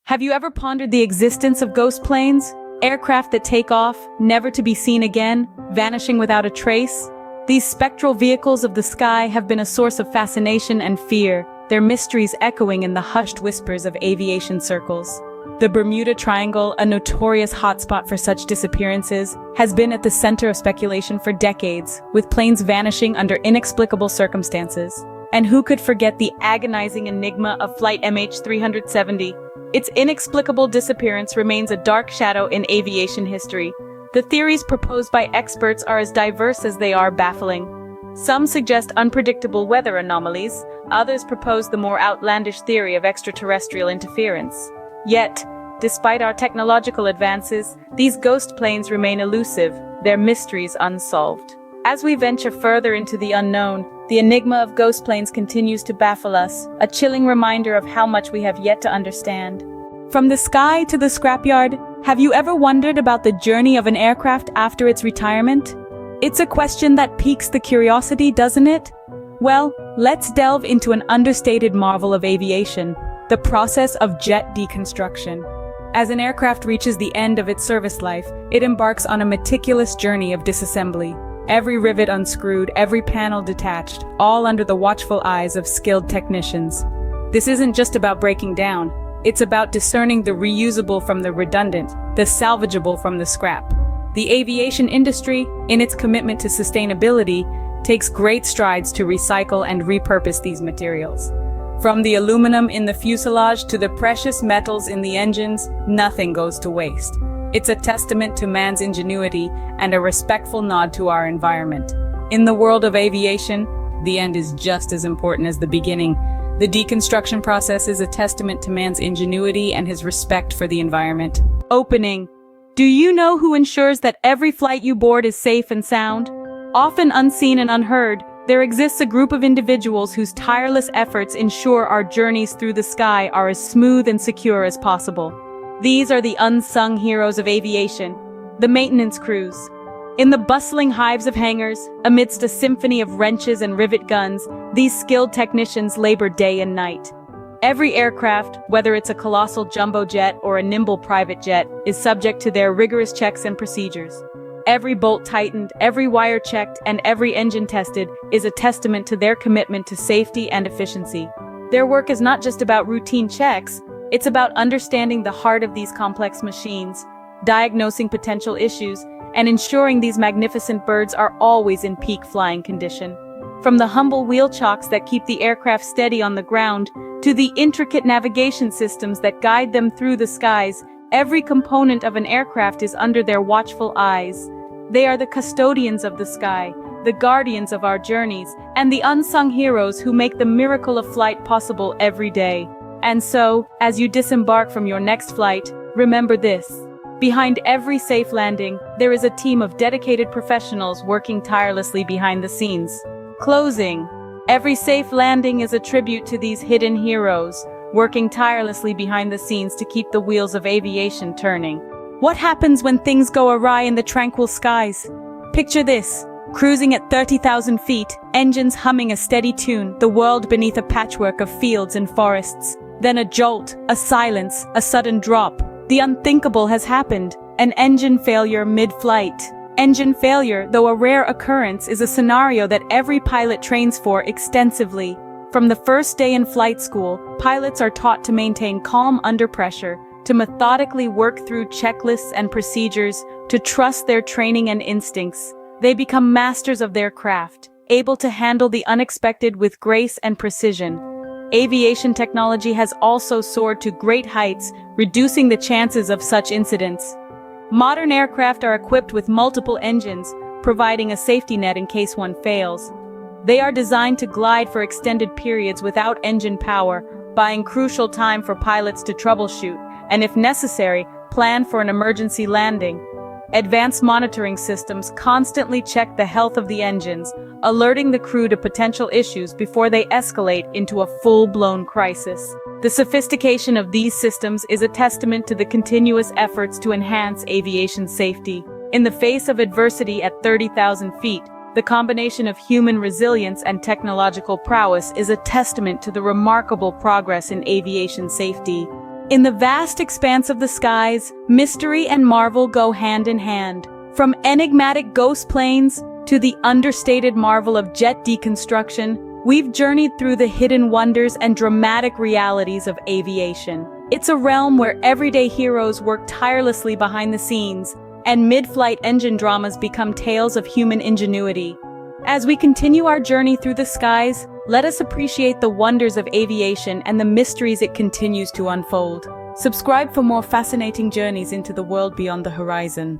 Have you ever pondered the existence of ghost planes? Aircraft that take off, never to be seen again, vanishing without a trace? These spectral vehicles of the sky have been a source of fascination and fear, their mysteries echoing in the hushed whispers of aviation circles. The Bermuda Triangle, a notorious hotspot for such disappearances, has been at the center of speculation for decades, with planes vanishing under inexplicable circumstances. And who could forget the agonizing enigma of Flight MH370? Its inexplicable disappearance remains a dark shadow in aviation history. The theories proposed by experts are as diverse as they are baffling. Some suggest unpredictable weather anomalies, others propose the more outlandish theory of extraterrestrial interference. Yet, despite our technological advances, these ghost planes remain elusive, their mysteries unsolved. As we venture further into the unknown, the enigma of ghost planes continues to baffle us, a chilling reminder of how much we have yet to understand. From the sky to the scrapyard, have you ever wondered about the journey of an aircraft after its retirement? It's a question that piques the curiosity, doesn't it? Well, let's delve into an understated marvel of aviation, the process of jet deconstruction. As an aircraft reaches the end of its service life, it embarks on a meticulous journey of disassembly. Every rivet unscrewed, every panel detached, all under the watchful eyes of skilled technicians. This isn't just about breaking down, it's about discerning the reusable from the redundant, the salvageable from the scrap. The aviation industry, in its commitment to sustainability, takes great strides to recycle and repurpose these materials. From the aluminum in the fuselage to the precious metals in the engines, nothing goes to waste. It's a testament to man's ingenuity and a respectful nod to our environment. In the world of aviation, the end is just as important as the beginning. The deconstruction process is a testament to man's ingenuity and his respect for the environment. Opening. Do you know who ensures that every flight you board is safe and sound? Often unseen and unheard, there exists a group of individuals whose tireless efforts ensure our journeys through the sky are as smooth and secure as possible. These are the unsung heroes of aviation, the maintenance crews. In the bustling hives of hangars, amidst a symphony of wrenches and rivet guns, these skilled technicians labor day and night. Every aircraft, whether it's a colossal jumbo jet or a nimble private jet, is subject to their rigorous checks and procedures. Every bolt tightened, every wire checked, and every engine tested is a testament to their commitment to safety and efficiency. Their work is not just about routine checks, it's about understanding the heart of these complex machines, diagnosing potential issues, and ensuring these magnificent birds are always in peak flying condition. From the humble wheel chocks that keep the aircraft steady on the ground, to the intricate navigation systems that guide them through the skies, every component of an aircraft is under their watchful eyes. They are the custodians of the sky, the guardians of our journeys, and the unsung heroes who make the miracle of flight possible every day. And so, as you disembark from your next flight, remember this. Behind every safe landing, there is a team of dedicated professionals working tirelessly behind the scenes. Closing. Every safe landing is a tribute to these hidden heroes, working tirelessly behind the scenes to keep the wheels of aviation turning. What happens when things go awry in the tranquil skies? Picture this. Cruising at 30,000 feet, engines humming a steady tune, the world beneath a patchwork of fields and forests. Then a jolt, a silence, a sudden drop. The unthinkable has happened. An engine failure mid-flight. Engine failure, though a rare occurrence, is a scenario that every pilot trains for extensively. From the first day in flight school, pilots are taught to maintain calm under pressure, to methodically work through checklists and procedures, to trust their training and instincts. They become masters of their craft, able to handle the unexpected with grace and precision. Aviation technology has also soared to great heights, reducing the chances of such incidents. Modern aircraft are equipped with multiple engines, providing a safety net in case one fails. They are designed to glide for extended periods without engine power, buying crucial time for pilots to troubleshoot, and if necessary, plan for an emergency landing. Advanced monitoring systems constantly check the health of the engines, alerting the crew to potential issues before they escalate into a full-blown crisis. The sophistication of these systems is a testament to the continuous efforts to enhance aviation safety. In the face of adversity at 30,000 feet, the combination of human resilience and technological prowess is a testament to the remarkable progress in aviation safety. In the vast expanse of the skies, mystery and marvel go hand in hand. From enigmatic ghost planes to the understated marvel of jet deconstruction, we've journeyed through the hidden wonders and dramatic realities of aviation. It's a realm where everyday heroes work tirelessly behind the scenes, and mid-flight engine dramas become tales of human ingenuity. As we continue our journey through the skies, let us appreciate the wonders of aviation and the mysteries it continues to unfold. Subscribe for more fascinating journeys into the world beyond the horizon.